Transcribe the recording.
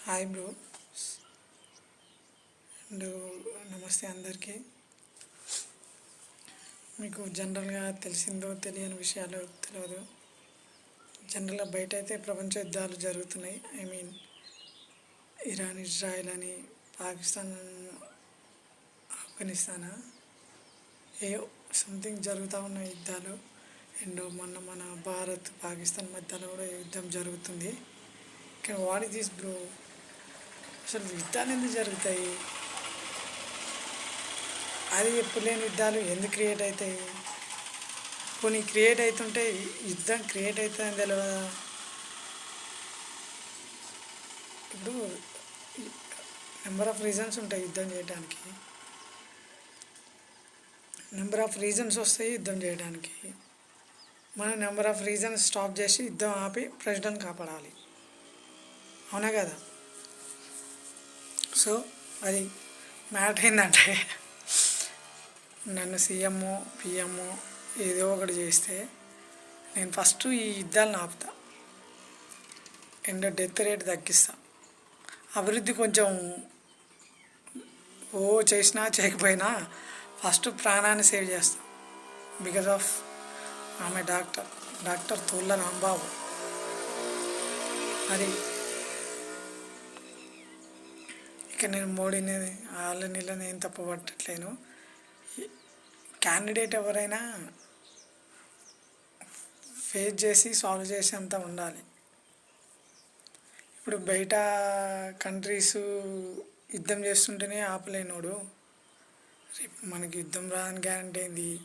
Hi bro and నమస్తే అందరికీ. మీకు జనరల్గా తెలిసిందో తెలియని విషయాలు తెలియదు. జనరల్గా బయట అయితే ప్రపంచ యుద్ధాలు జరుగుతున్నాయి. ఇరాన్ ఇజ్రాయెల్ అని, పాకిస్తాన్ ఆఫ్ఘనిస్తాన్ ఏ సంథింగ్ జరుగుతూ ఉన్న యుద్ధాలు. అండ్ మన భారత్ పాకిస్తాన్ మధ్యలో కూడా యుద్ధం జరుగుతుంది. కానీ వాట్ ఇస్ దిస్ బ్రో? అసలు యుద్ధాలు ఎందుకు జరుగుతాయి? అది ఎప్పుడు లేని యుద్ధాలు ఎందుకు క్రియేట్ అవుతాయి? కొన్ని క్రియేట్ అవుతుంటే యుద్ధం క్రియేట్ అవుతుందని తెలియదా? ఇప్పుడు నెంబర్ ఆఫ్ రీజన్స్ ఉంటాయి యుద్ధం చేయడానికి. నెంబర్ ఆఫ్ రీజన్స్ వస్తాయి యుద్ధం చేయడానికి. మనం నెంబర్ ఆఫ్ రీజన్స్ స్టాప్ చేసి యుద్ధం ఆపి ప్రెసిడెంట్ కాపాడాలి. అవునా కదా? సో అది మ్యాటర్ ఏంటంటే, నన్ను సీఎం పిఎం ఏదో ఒకటి చేస్తే నేను ఫస్ట్ ఈ యుద్ధాలను ఆపుతా అండ్ డెత్ రేట్ తగ్గిస్తా. అభివృద్ధి కొంచెం చేసినా చేయకపోయినా ఫస్ట్ ప్రాణాన్ని సేవ్ చేస్తా. బికాజ్ ఆఫ్ ఆమె డాక్టర్ తోళ్ళ రాంబాబు. మరి ఇక నేను మోడీని వాళ్ళని వీళ్ళని ఏం తప్పు పట్టట్లేను. క్యాండిడేట్ ఎవరైనా ఫేస్ చేసి సాల్వ్ చేసేంత ఉండాలి. ఇప్పుడు బయట కంట్రీస్ యుద్ధం చేస్తుంటేనే ఆపలేనోడు రేపు మనకి యుద్ధం రాదని గ్యారంటీ ఏంది?